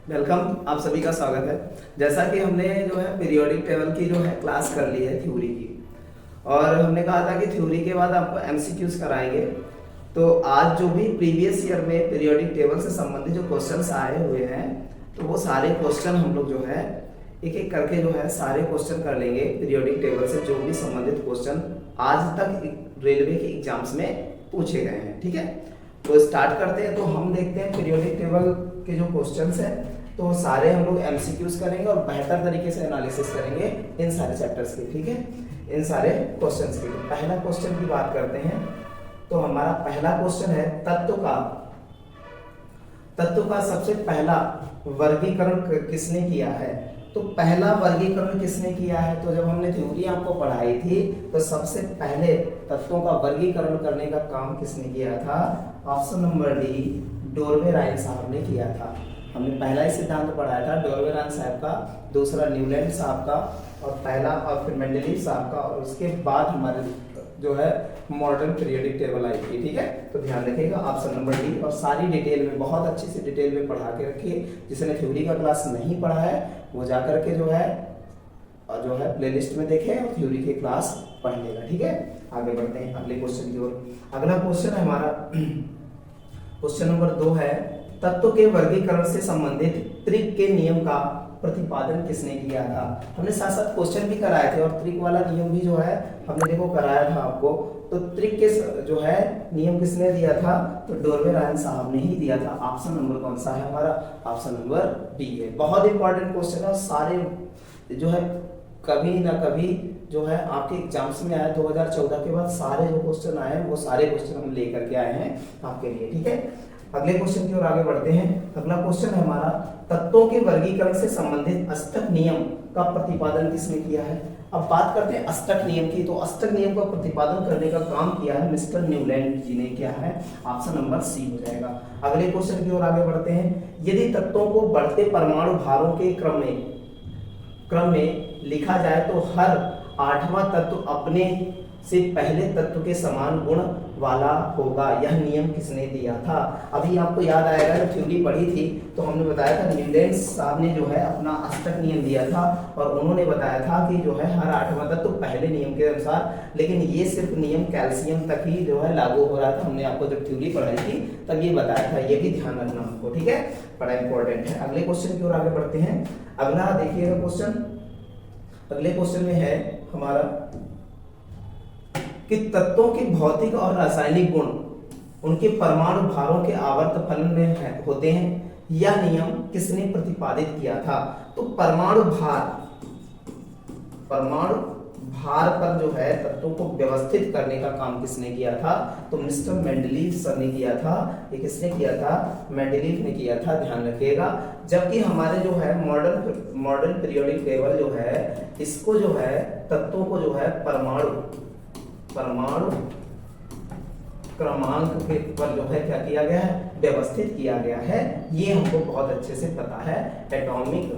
Welcome, आप सभी का स्वागत है। जैसा कि हमने जो है पीरियोडिक टेबल की जो है क्लास कर ली है थ्योरी की, और हमने कहा था कि थ्योरी के बाद आपको एमसीक्यूज कराएंगे। तो आज जो भी प्रीवियस ईयर में पीरियोडिक टेबल से संबंधित जो क्वेश्चंस आए हुए हैं, तो वो सारे क्वेश्चन हम लोग जो है एक एक करके जो है सारे क्वेश्चन कर लेंगे। पीरियोडिक टेबल से जो भी संबंधित क्वेश्चन आज तक रेलवे के एग्जाम्स में पूछे गए हैं, ठीक है। तो स्टार्ट करते हैं। तो हम देखते हैं पीरियोडिक टेबल के जो क्वेश्चंस हैं, तो सारे हम लोग एमसीक्यूज करेंगे और बेहतर तरीके से एनालिसिस करेंगे इन सारे चैप्टर्स के, ठीक है, इन सारे क्वेश्चंस के। पहला क्वेश्चन की बात करते हैं। तो हमारा पहला क्वेश्चन है तत्व का सबसे पहला वर्गीकरण किसने किया है। तो पहला वर्गीकरण किसने किया है, तो जब हमने थ्योरी आपको पढ़ाई थी तो सबसे पहले तत्वों का वर्गीकरण करने का काम किसने किया था। ऑप्शन नंबर डी, डोरवेराइन साहब ने किया था। हमने पहला ही सिद्धांत पढ़ाया था डोरवेराइन साहब का, दूसरा न्यूलैंड साहब का, और पहला और फिर मेंडलीव साहब का, और उसके बाद हमारे जो है मॉडर्न पीरियोडिक टेबल आई थी, ठीक है। तो ध्यान रखिएगा ऑप्शन नंबर डी, और सारी डिटेल में बहुत अच्छी से डिटेल में पढ़ा के रखिए। जिसने थ्योरी का क्लास नहीं पढ़ा है वो जा करके जो है प्लेलिस्ट में देखें और थ्योरी की क्लास पढ़ लेगा, ठीक है। आगे बढ़ते हैं अगले क्वेश्चन की ओर। अगला क्वेश्चन है हमारा क्वेश्चन नंबर 2 है, तत्व के वर्गीकरण से संबंधित त्रिक के नियम का प्रतिपादन किसने किया था। हमने साथ साथ क्वेश्चन भी कराए थे और त्रिक वाला नियम भी जो है हमने देखो कराया था आपको। तो त्रिक के जो है नियम किसने दिया था, तो डोरवेराइन साहब ने ही दिया था। ऑप्शन नंबर कौन सा है हमारा, ऑप्शन नंबर डी है। बहुत इंपॉर्टेंट क्वेश्चन है, सारे जो है कभी ना कभी जो है आपके एग्जाम्स में आए। 2014 के बाद सारे जो क्वेश्चन आए हैं वो सारे क्वेश्चन हम लेकर के आए हैं आपके लिए, ठीक है। अगले क्वेश्चन की ओर आगे बढ़ते हैं। अगला क्वेश्चन है हमारा, तत्वों के वर्गीकरण से संबंधित अष्टक नियम का प्रतिपादन किसने किया है। अब बात करते हैं अष्टक नियम की। तो अष्टक नियम का प्रतिपादन करने का काम किया है मिस्टर न्यूलैंड जी ने किया है। ऑप्शन नंबर सी हो जाएगा। अगले क्वेश्चन की ओर आगे बढ़ते हैं। यदि तत्वों को बढ़ते परमाणु भारों के क्रम में लिखा जाए तो हर 8वां तत्व अपने से पहले तत्व के समान गुण वाला होगा। यह नियम किसने दिया था। अभी आपको याद आएगा जब थ्योरी पढ़ी थी तो हमने बताया था न्यूलैंड साहब ने जो है अपना अष्टक नियम दिया था, और उन्होंने बताया था कि जो है हर 8वां तत्व पहले नियम के अनुसार, लेकिन ये सिर्फ नियम कैल्शियम तक ही जो है लागू हो रहा था। हमने आपको जब थ्योरी पढ़ाई थी तब ये बताया था, ये भी ध्यान रखना हमको, ठीक है, बड़ा इंपॉर्टेंट है। अगले क्वेश्चन की ओर आगे बढ़ते हैं। अगला देखिएगा क्वेश्चन, अगले क्वेश्चन में है हमारा कि तत्वों के भौतिक और रासायनिक गुण उनके परमाणु भारों के आवर्त फलन में होते हैं। यह नियम किसने प्रतिपादित किया था। तो परमाणु भार पर जो है तत्वों को व्यवस्थित करने का काम किसने किया था, तो मिस्टर मेंडलीव सर ने किया था। ये किसने किया था, मेंडलीव ने किया था, ध्यान रखिएगा। जबकि हमारे जो है मॉडर्न पीरियोडिक टेबल जो है इसको जो है तत्वों को जो है परमाणु क्रमांक के पर जो है क्या किया गया है, व्यवस्थित किया गया है। ये हमको बहुत अच्छे से पता है एटॉमिक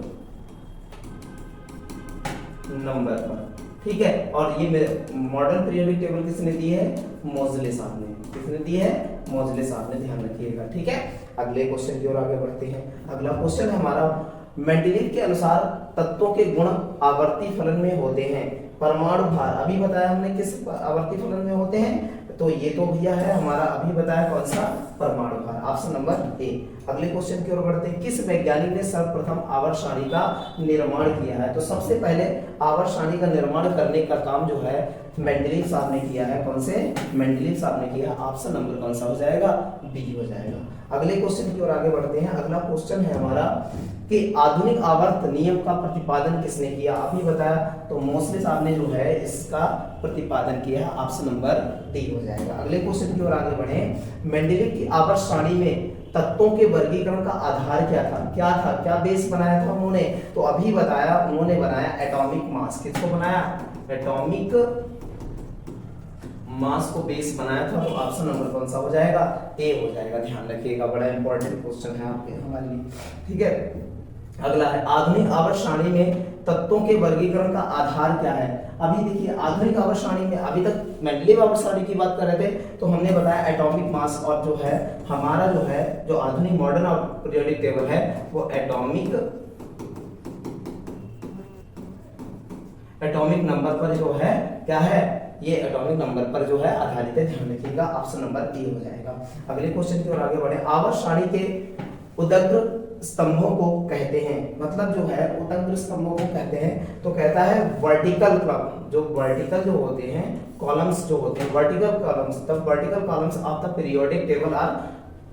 नंबर पर, ठीक है। और ये मॉडर्न पीरियोडिक टेबल किसने दी है, मोजले साहब ने। किसने दी है, मोजले साहब ने, ध्यान रखिएगा, ठीक है। अगले क्वेश्चन की ओर आगे बढ़ते हैं। अगला क्वेश्चन है हमारा, मेंडलीव के अनुसार तत्वों के गुण आवर्ती फलन में होते हैं। परमाणु भार अभी बताया हमने किस आवर्ती फलन में होते हैं, तो ये तो भैया है हमारा अभी बताया कौन सा, परमाणु भार, ऑप्शन नंबर ए। अगले क्वेश्चन की ओर बढ़ते हैं। किस वैज्ञानिक ने सर्वप्रथम आवर्त सारणी का निर्माण किया है। तो सबसे पहले आवर्त सारणी का निर्माण करने का काम जो है मेंडलीव साहब ने किया है। कौन से, मेंडलीव साहब ने किया है। ऑप्शन नंबर कौन सा हो जाएगा, बी हो जाएगा। अगले क्वेश्चन की ओर आगे बढ़ते हैं। अगला क्वेश्चन है हमारा कि आधुनिक आवर्त नियम का प्रतिपादन किसने किया। अभी बताया तो मोस्ले साहब ने जो है इसका प्रतिपादन किया है। ऑप्शन नंबर डी हो जाएगा। अगले क्वेश्चन की ओर आगे बढ़े। मेंडलीव की आवर्त सारणी में तत्वों के वर्गीकरण का आधार क्या था, क्या बेस बनाया था उन्होंने, तो अभी बताया उन्होंने बनाया एटॉमिक मास। किसको बनाया, एटॉमिक मास को बेस बनाया था। तो ऑप्शन नंबर कौन सा हो जाएगा, ए हो जाएगा। ध्यान रखिएगा, बड़ा इंपॉर्टेंट क्वेश्चन है आपके हमारे लिए, ठीक है। अगला है आधुनिक आवर्त सारणी में तत्वों के वर्गीकरण का आधार क्या है। अभी देखिए आधुनिक आवर्त सारणी में अभी तक मेंडलीव आवर्त सारणी की बात कर रहे थे तो हमने बताया एटॉमिक मास, और जो है हमारा जो है जो आधुनिक मॉडर्न पीरियोडिक टेबल है वो एटॉमिक नंबर पर जो है क्या है, ये एटॉमिक नंबर पर जो है आधारित है। ध्यान रखिएगा ऑप्शन नंबर ए हो जाएगा। अगले क्वेश्चन की ओर आगे बढ़े। आवर्त सारणी के उदग्र स्तंभों को कहते हैं, मतलब जो है उदग्र स्तंभों को कहते हैं तो कहता है वर्टिकल कॉलम, जो वर्टिकल जो होते हैं कॉलम्स जो होते हैं वर्टिकल कॉलम्स, तब vertical columns of the periodic table are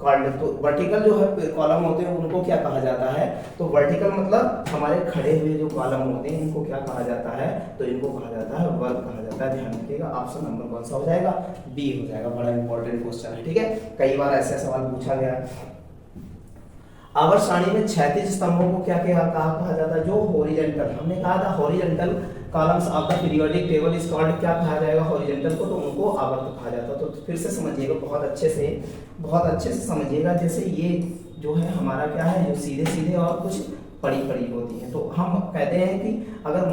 called. तो वर्टिकल जो है कॉलम होते हैं उनको क्या कहा जाता है, तो वर्टिकल मतलब हमारे खड़े हुए जो कॉलम होते हैं इनको क्या कहा जाता है, तो इनको कहा जाता है वर्ग कहा जाता है। ध्यान रखिएगा ऑप्शन नंबर कौन सा हो जाएगा, बी हो जाएगा। बड़ा इंपॉर्टेंट क्वेश्चन है, ठीक है, कई बार ऐसा सवाल पूछा गया है। आवर्त सारणी में क्षैतिज स्तंभों को क्या कहा जाता है, जो हॉरिजॉन्टल, हमने कहा था horizontal columns of the periodic table is called, क्या कहा जाएगा हॉरिजॉन्टल को, तो उनको आवर्त कहा जाता है। तो फिर से समझिएगा बहुत अच्छे से समझिएगा। जैसे ये जो है हमारा क्या है, जो सीधे सीधे और कुछ पड़ी पड़ी होती है, तो हम कहते हैं कि अगर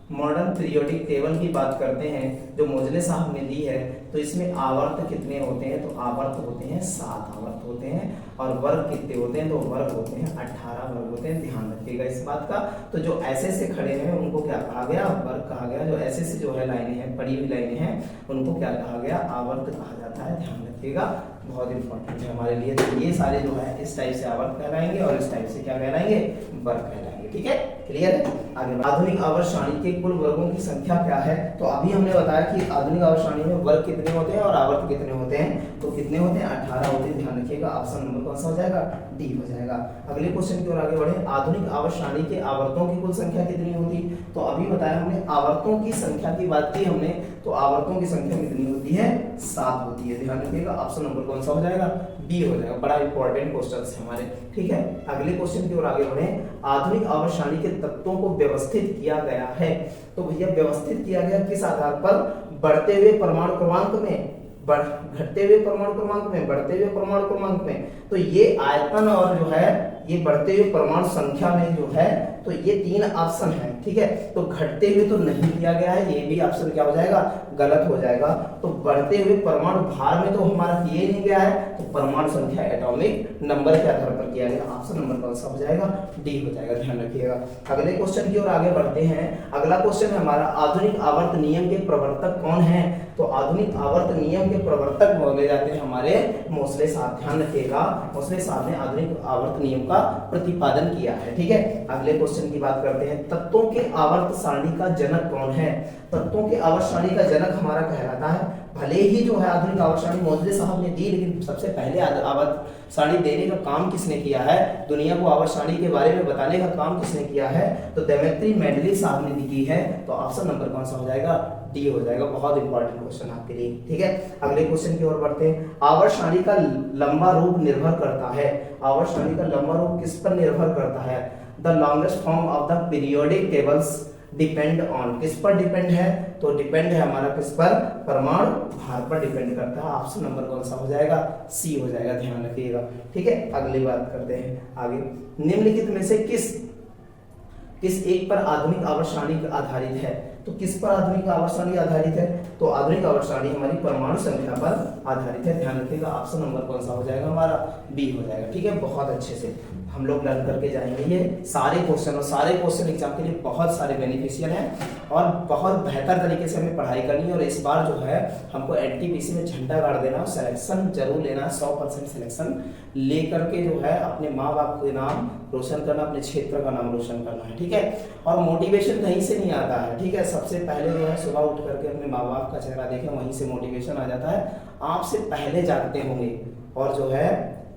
मॉडर्न पीरियोडिक टेबल की बात करते हैं जो मोजले साहब ने दी है, तो इसमें आवर्त कितने होते हैं, तो आवर्त होते हैं 7 आवर्त होते हैं, और वर्ग कितने होते हैं, तो वर्ग होते हैं 18 वर्ग होते हैं। ध्यान रखिएगा इस बात का। तो जो ऐसे से खड़े हैं उनको क्या कहा गया, वर्ग कहा गया। जो ऐसे से जो है लाइनें हैं, पड़ी हुई लाइनें हैं, उनको क्या कहा गया, आवर्त कहा जाता है। ध्यान रखिएगा बहुत इंपॉर्टेंट है हमारे लिए। तो ये सारे जो है इस टाइप से आवर्त कहलाएंगे और इस टाइप से क्या कहलाएंगे, वर्ग कहलाएंगे। ठीक है, क्लियर है। आगे आधुनिक आवर्त सारणी के कुल वर्गों की संख्या क्या है, तो अभी हमने बताया कि आधुनिक आवर्त सारणी में वर्ग कितने होते हैं और आवर्त कितने होते हैं, तो कितने होते हैं 18 होते हैं। ध्यान रखिएगा ऑप्शन नंबर कौन सा हो जाएगा, डी हो जाएगा। अगले क्वेश्चन की ओर आगे बढ़े। आधुनिक आवर्त सारणी के आवर्तों की कुल संख्या कितनी होती, तो अभी बताया हमने आवर्तों की संख्या की बात की हमने, तो आवर्तों की संख्या कितनी होती है, 7 होती है। ध्यान रखिएगा ऑप्शन नंबर कौन सा हो जाएगा, बी हो जाएगा। बड़ा इंपॉर्टेंट क्वेश्चन है हमारे, ठीक है। अगले क्वेश्चन की ओर आगे बढ़े। आधुनिक आवर्त सारणी के तत्वों को व्यवस्थित किया गया है, तो भैया व्यवस्थित किया गया किस आधार पर, बढ़ते हुए परमाणु क्रमांक में, घटते हुए परमाणु क्रमांक में, बढ़ते हुए परमाणु क्रमांक में। तो ये आयतन और जो है ये बढ़ते हुए परमाणु संख्या में जो है, तो ये 3 ऑप्शन है, ठीक है। तो घटते हुए तो नहीं दिया गया है, ये भी ऑप्शन क्या हो जाएगा, गलत हो जाएगा। तो बढ़ते हुए परमाणु भार में तो हमारा किया नहीं गया है, तो परमाणु संख्या एटॉमिक नंबर के आधार पर किया गया। ऑप्शन नंबर कौन सा हो जाएगा, डी हो जाएगा। ध्यान रखिएगा। अगले क्वेश्चन की ओर आगे बढ़ते हैं। अगला क्वेश्चन है हमारा, आधुनिक आवर्त नियम के प्रवर्तक कौन है, तो आधुनिक आवर्त नियम के प्रवर्तक बोले जाते हैं हमारे मोसले साहब। ध्यान रखिएगा, मोसले साहब ने आधुनिक आवर्त नियम का प्रतिपादन किया है, ठीक है। अगले क्वेश्चन की बात करते हैं। तत्वों के आवर्त सारणी का जनक कौन है, तत्वों के आवर्त सारणी का जनक हमारा कहलाता है, भले ही जो है आधुनिक आवर्त सारणी मोसले साहब ने दी, लेकिन सबसे पहले आवर्त सारणी देने का काम किसने किया है, दुनिया को आवर्त सारणी के बारे में बताने का काम किसने किया है, तो देमेत्री मेंडलीव साहब ने की है। तो ऑप्शन नंबर कौन सा हो जाएगा, डी हो जाएगा। बहुत इंपॉर्टेंट क्वेश्चन आपके लिए, ठीक है। अगले क्वेश्चन की ओर बढ़ते हैं। आवर्त सारणी का लंबा रूप निर्भर करता है, आवर्त सारणी का लंबा रूप किस पर निर्भर करता है, the longest form of the periodic tables depend on, किस पर डिपेंड है, तो डिपेंड है हमारा किस पर, परमाणु भार पर डिपेंड करता है। ऑप्शन नंबर कौन सा हो जाएगा, सी हो जाएगा। ध्यान रखिएगा, ठीक है। अगली बात करते हैं आगे। निम्नलिखित में से किस एक पर आधुनिक आवर्त सारणी आधारित है, तो किस पर आधुनिक आवर्त सारणी आधारित है, तो आधुनिक आवर्त सारणी हमारी परमाणु संख्या पर आधारित है। ध्यान रखिएगा ऑप्शन नंबर कौन सा हो जाएगा, हमारा बी हो जाएगा, ठीक है। बहुत अच्छे से हम लोग लर्न करके जाएंगे ये सारे क्वेश्चन, और सारे क्वेश्चन एग्जाम के लिए बहुत सारे बेनिफिशियल हैं और बहुत बेहतर तरीके से हमें पढ़ाई करनी है। और इस बार जो है हमको एनटीपीसी में झंडा गाड़ देना, सिलेक्शन जरूर लेना है, 100% सिलेक्शन लेकर के जो है अपने माँ बाप के नाम रोशन करना, अपने क्षेत्र का नाम रोशन करना है, ठीक है। और मोटिवेशन कहीं से नहीं आता है, ठीक है। सबसे पहले जो है सुबह उठ करके अपने माँ बाप का चेहरा देखें, वहीं से मोटिवेशन आ जाता है। आपसे पहले जागते होंगे और जो है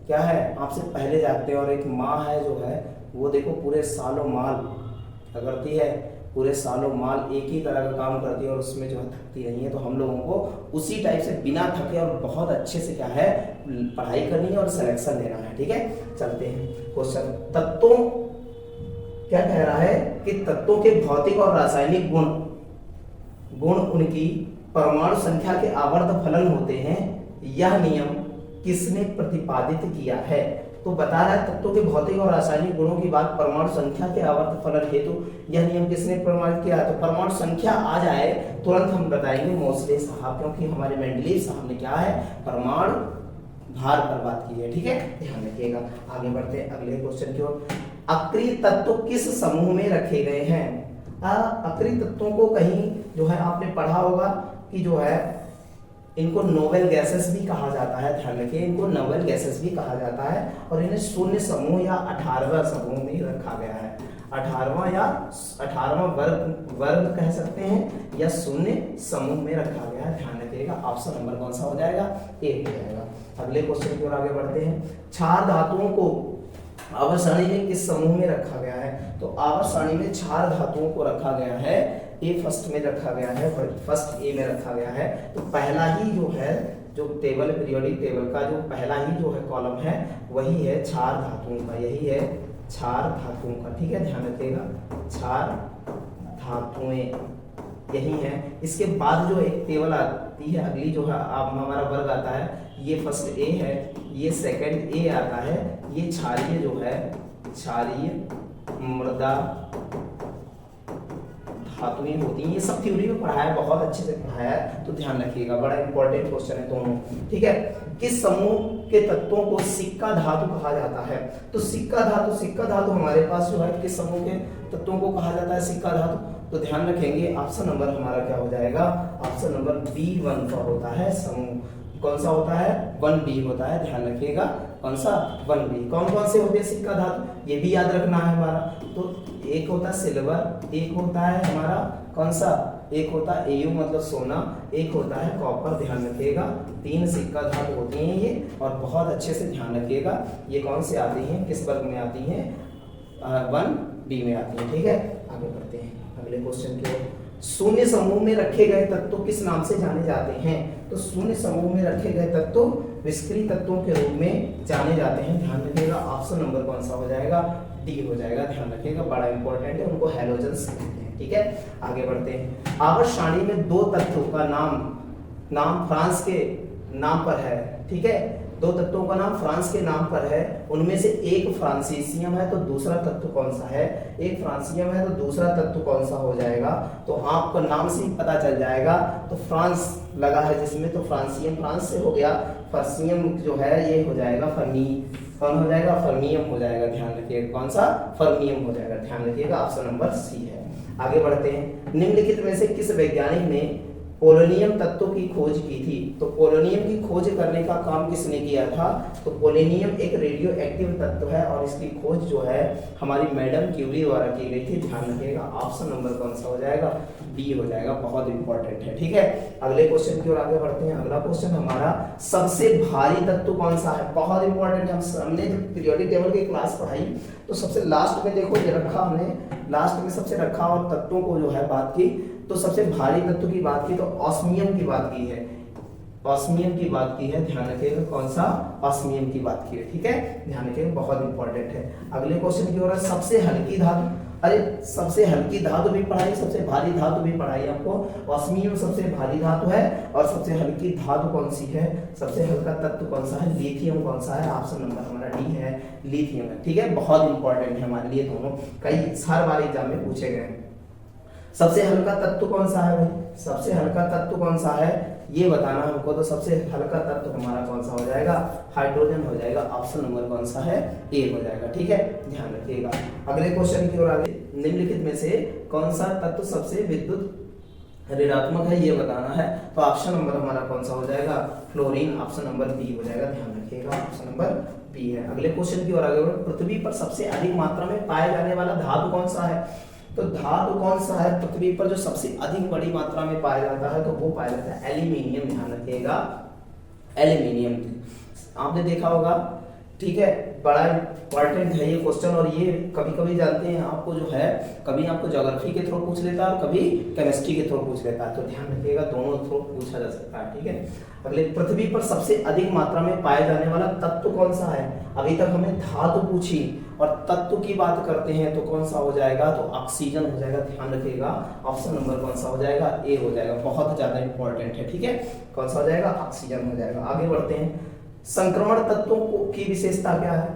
क्या है, आपसे पहले जागते हैं, और एक माँ है जो है वो देखो पूरे सालों माल क्या करती है, पूरे सालों माल एक ही तरह का काम करती है और उसमें जो है थकती नहीं है। तो हम लोगों को उसी टाइप से बिना थके और बहुत अच्छे से क्या है पढ़ाई करनी है और सिलेक्शन लेना है, ठीक है। चलते हैं क्वेश्चन। तत्वों क्या कह रहा है कि तत्वों के भौतिक और रासायनिक गुण उनकी परमाणु संख्या के आवर्त फलन होते हैं, यह नियम किसने प्रतिपादित किया है, तो बता रहा है तत्वों के भौतिक और रासायनिक गुणों की बात परमाणु संख्या के आवर्त फलन हेतु यह नियम किसने प्रमाणित किया? तो परमाणु संख्या आ जाए तुरंत हम बताएंगे मोस्ले साहब, क्योंकि हमारे मेंडलीव साहब ने क्या है परमाणु भार पर बात की है। ठीक है, ध्यान रखिएगा। आगे बढ़ते हैं अगले क्वेश्चन की ओर। अक्रिय तत्व किस समूह में रखे गए हैं? अक्रिय तत्वों को कहीं जो है आपने पढ़ा होगा कि जो है इनको नोबेल गैसेस भी कहा जाता है। ध्यान रखिए, इनको नोबेल गैसेस भी कहा जाता है और इन्हें शून्य समूह या 18वां समूह में रखा गया है। 18वां या 18वां वर्ग कह सकते हैं या शून्य समूह में रखा गया है। ध्यान रखिएगा, ऑप्शन नंबर कौन सा हो जाएगा? ए हो जाएगा। अगले क्वेश्चन की ओर आगे बढ़ते हैं। क्षार धातुओं को आवर्त सारणी में किस समूह में रखा गया है? तो आवर्त सारणी में क्षार धातुओं को रखा गया है ए फर्स्ट में रखा गया है, फर्स्ट ए में रखा गया है। तो पहला ही जो है जो टेबल पीरियोडिक टेबल का जो पहला ही जो है कॉलम है वही है क्षार धातुओं का, यही है क्षार धातुओं का। ठीक है, ध्यान रखिएगा, क्षार धातुएं यही है। इसके बाद जो एक टेबल आती है अगली जो है हमारा वर्ग आता है, ये फर्स्ट ए है, ये सेकंड ए आता है, ये क्षारीय जो है क्षारीय मृदा धातुएं होती हैं। ये सब थ्योरी में पढ़ाया है, बहुत अच्छे से पढ़ाया है, तो ध्यान रखिएगा, बड़ा इंपॉर्टेंट क्वेश्चन है दोनों। ठीक है, किस समूह के तत्वों को सिक्का धातु कहा जाता है? तो सिक्का धातु हमारे पास जो है किस समूह के तत्वों को कहा जाता है सिक्का धातु? तो ध्यान रखेंगे ऑप्शन नंबर हमारा क्या हो जाएगा? ऑप्शन नंबर B1 का होता है समूह। कौन सा होता है? 1B होता है। ध्यान रखिएगा, कौन सा? 1B। कौन कौन से होते हैं सिक्का धातु, ये भी याद रखना है हमारा। तो एक होता है सिल्वर, एक होता है हमारा कौन सा? एक होता है Au मतलब सोना, एक होता है कॉपर। ध्यान रखिएगा, 3 सिक्का धातु होती हैं ये, और बहुत अच्छे से ध्यान रखिएगा ये कौन से आती हैं, किस वर्ग में आती हैं? 1B में आती हैं। ठीक है, आगे बढ़ते हैं अगले क्वेश्चन की ओर। शून्य समूह में रखे गए तत्व किस नाम से जाने जाते हैं? तो शून्य समूह में रखे गए तत्व विस्क्रिय तत्वों के रूप में जाने जाते हैं। ध्यान रखिएगा, ऑप्शन नंबर कौन सा हो जाएगा? डी हो जाएगा। ध्यान रखिएगा, बड़ा इंपॉर्टेंट है, उनको हैलोजेंस कहते हैं। ठीक है, आगे बढ़ते हैं। आवर्त सारणी में 2 तत्वों का नाम फ्रांस के नाम पर है। ठीक है, 2 तत्वों का नाम फ्रांस के नाम पर है, उनमें से एक फ्रांसीसियम है तो दूसरा तत्व कौन सा है? एक फ्रांसियम है तो दूसरा तत्व कौन सा हो जाएगा? तो आपको नाम से ही पता चल जाएगा। तो फ्रांस लगा है जिसमें, तो फ्रांसियम फ्रांस से हो गया, फर्सियम जो है ये हो जाएगा फर्मी, कौन हो जाएगा? फर्मियम हो जाएगा। ध्यान रखिएगा, कौन सा? फर्मियम हो जाएगा। ध्यान रखिएगा, ऑप्शन नंबर सी है। आगे बढ़ते हैं। निम्नलिखित में से किस वैज्ञानिक ने पोलोनियम तत्व की खोज की थी? तो पोलोनियम की खोज करने का काम किसने किया था? तो पोलोनियम एक रेडियो एक्टिव तत्व है और इसकी खोज जो है हमारी मैडम क्यूरी द्वारा की गई थी। ध्यान रखिएगा, ऑप्शन नंबर कौन सा हो जाएगा? बी हो जाएगा, बहुत इंपॉर्टेंट है। ठीक है, अगले क्वेश्चन की ओर आगे बढ़ते हैं। अगला क्वेश्चन हमारा, सबसे भारी तत्व कौन सा है? बहुत इंपॉर्टेंट है। हमने जब पीरियोडिक टेबल की क्लास पढ़ाई तो सबसे लास्ट में देखो ये रखा, हमने लास्ट में सबसे रखा और तत्वों को जो है बात की, तो सबसे भारी तत्व की बात की तो ऑस्मियम की बात की है, ऑस्मियम की बात की है। ध्यान रखिएगा, कौन सा? ऑस्मियम की बात की है। ठीक है, ध्यान रखिएगा, बहुत इंपॉर्टेंट है। अगले क्वेश्चन की ओर, सबसे हल्की धातु, अरे सबसे हल्की धातु भी पढ़ाई, सबसे भारी धातु भी पढ़ाई आपको। ऑस्मियम सबसे भारी धातु है और सबसे हल्की धातु कौन सी है? सबसे हल्का तत्व कौन सा है? लिथियम कौन सा है? ऑप्शन नंबर हमारा डी है, लिथियम है। ठीक है, बहुत इंपॉर्टेंट है हमारे लिए दोनों, कई हर बार एग्जाम में पूछे गए। सबसे हल्का तत्व कौन सा है भाई? सबसे हल्का तत्व कौन सा है ये बताना हमको। तो सबसे हल्का तत्व हमारा कौन सा हो जाएगा? हाइड्रोजन हो जाएगा। ऑप्शन नंबर कौन सा है? ए हो जाएगा। ठीक है, ध्यान रखिएगा। अगले क्वेश्चन की ओर आगे, निम्नलिखित में से कौन सा तत्व सबसे विद्युत ऋणात्मक है ये बताना है। तो ऑप्शन नंबर हमारा कौन सा हो जाएगा? फ्लोरीन। ऑप्शन नंबर बी हो जाएगा। ध्यान रखिएगा, ऑप्शन नंबर बी है। अगले क्वेश्चन की ओर आगे, पृथ्वी पर सबसे अधिक मात्रा में पाया जाने वाला धातु कौन सा है? तो धातु कौन सा है पृथ्वी पर जो सबसे अधिक बड़ी मात्रा में पाया जाता है? तो वो पाया जाता है एल्यूमिनियम। ध्यान रखिएगा, एल्यूमिनियम आपने देखा होगा। ठीक है, बड़ा इंपॉर्टेंट है ये क्वेश्चन, और ये कभी कभी जानते हैं आपको जो है, कभी आपको ज्योग्राफी के थ्रू पूछ लेता है और कभी केमिस्ट्री के थ्रू पूछ लेता है, तो ध्यान रखिएगा दोनों थ्रू पूछा जा सकता है। ठीक है, अगले, पृथ्वी पर सबसे अधिक मात्रा में पाया जाने वाला तत्व कौन सा है? अभी तक हमें धातु पूछी और तत्व की बात करते हैं तो कौन सा हो जाएगा? तो ऑक्सीजन हो जाएगा। ध्यान रखिएगा, ऑप्शन नंबर कौन सा हो जाएगा? ए हो जाएगा, बहुत ज्यादा इंपॉर्टेंट है। ठीक है, कौन सा हो जाएगा? ऑक्सीजन हो जाएगा। आगे बढ़ते हैं। संक्रमण तत्वों की विशेषता क्या है?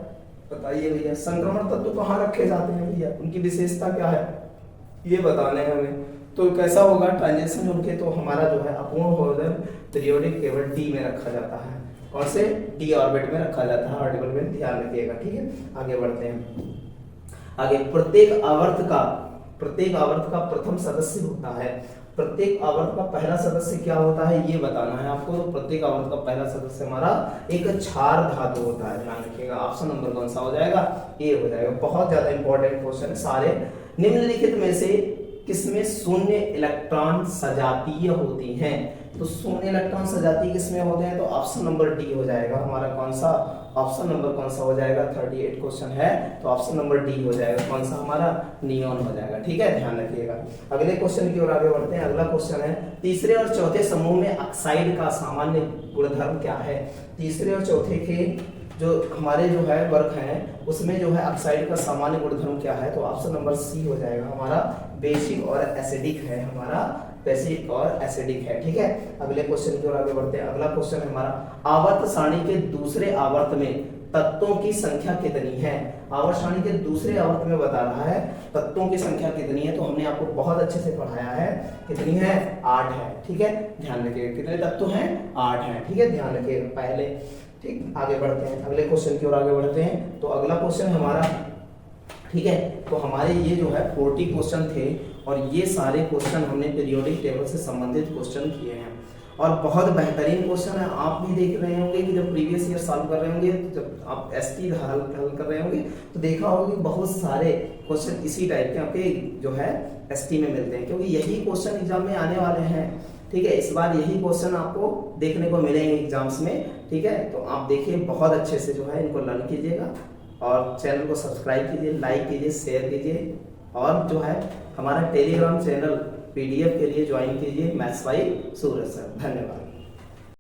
बताइए भैया, संक्रमण तत्व कहाँ रखे जाते हैं भैया, उनकी विशेषता क्या है, ये बताने हैं हमें। तो कैसा होगा ट्रांजिशन उनके, तो हमारा जो है अपूर्ण बहुलक पीरियोडिक टेबल डी में रखा जाता है, और से डी ऑर्बिट में रखा जाता है, ऑर्बिटल में ध्यान रखिएगा, ठीक है। आगे बढ़ते हैं। आगे प्रत्येक आवर्त का प्रथम सदस्य होता है, प्रत्येक आवर्त का पहला सदस्य क्या होता है ये बताना है आपको। तो प्रत्येक आवर्त का पहला सदस्य हमारा एक क्षार धातु होता है, ध्यान रखिएगा। ऑप्शन नंबर कौन सा हो जाएगा, ए हो जाएगा। बहुत ज्यादा इंपॉर्टेंट क्वेश्चन है सारे। निम्नलिखित में से किसमें शून्य इलेक्ट्रॉन सजातीय होती हैं, तो शून्य इलेक्ट्रॉन सजातीय किसमें होते हैं, तो ऑप्शन नंबर डी हो जाएगा हमारा। कौन सा ऑप्शन नंबर कौन सा हो जाएगा, 38 क्वेश्चन है तो ऑप्शन नंबर डी हो जाएगा। कौन सा हमारा, नियॉन हो जाएगा, ठीक है, ध्यान रखिएगा। अगले क्वेश्चन की ओर आगे बढ़ते हैं। अगला क्वेश्चन है तीसरे और चौथे समूह में ऑक्साइड का सामान्य गुणधर्म क्या है। तीसरे और चौथे के जो हमारे जो है वर्ग हैं उसमें जो है ऑक्साइड का सामान्य गुणधर्म क्या है, तो ऑप्शन नंबर सी हो जाएगा हमारा। बेसिक और एसिडिक है हमारा, बेसिक और एसिडिक है, ठीक है। अगले क्वेश्चन की ओर आगे बढ़ते हैं। अगला क्वेश्चन है हमारा आवर्त सारणी के दूसरे आवर्त में तत्वों की संख्या कितनी है। आवर्त सारणी के दूसरे आवर्त में बता रहा है तत्वों की संख्या कितनी है, तो हमने आपको बहुत अच्छे से पढ़ाया है। कितनी है, 8 है, ठीक है, ध्यान रखिएगा। कितने तत्व हैं, 8 हैं, ठीक है, ध्यान रखिएगा पहले, ठीक। आगे बढ़ते हैं, अगले क्वेश्चन की ओर आगे बढ़ते हैं। तो अगला क्वेश्चन हमारा, ठीक है, तो हमारे ये जो है 40 क्वेश्चन थे और ये सारे क्वेश्चन हमने पीरियोडिक टेबल से संबंधित क्वेश्चन किए हैं और बहुत बेहतरीन क्वेश्चन है। आप भी देख रहे होंगे कि जब प्रीवियस ईयर सॉल्व कर रहे होंगे, जब आप एसटी हल कर रहे होंगे तो देखा होगा कि बहुत सारे क्वेश्चन इसी टाइप के आपके जो है एसटी में मिलते हैं, क्योंकि यही क्वेश्चन एग्जाम में आने वाले हैं, ठीक है। इस बार यही क्वेश्चन आपको देखने को मिलेंगे एग्जाम्स में, ठीक है। तो आप देखिए बहुत अच्छे से जो है इनको लर्न कीजिएगा और चैनल को सब्सक्राइब कीजिए, लाइक कीजिए, शेयर कीजिए और जो है हमारा टेलीग्राम चैनल पीडीएफ के लिए ज्वाइन कीजिए मैथ्स बाय सूरज सर। धन्यवाद।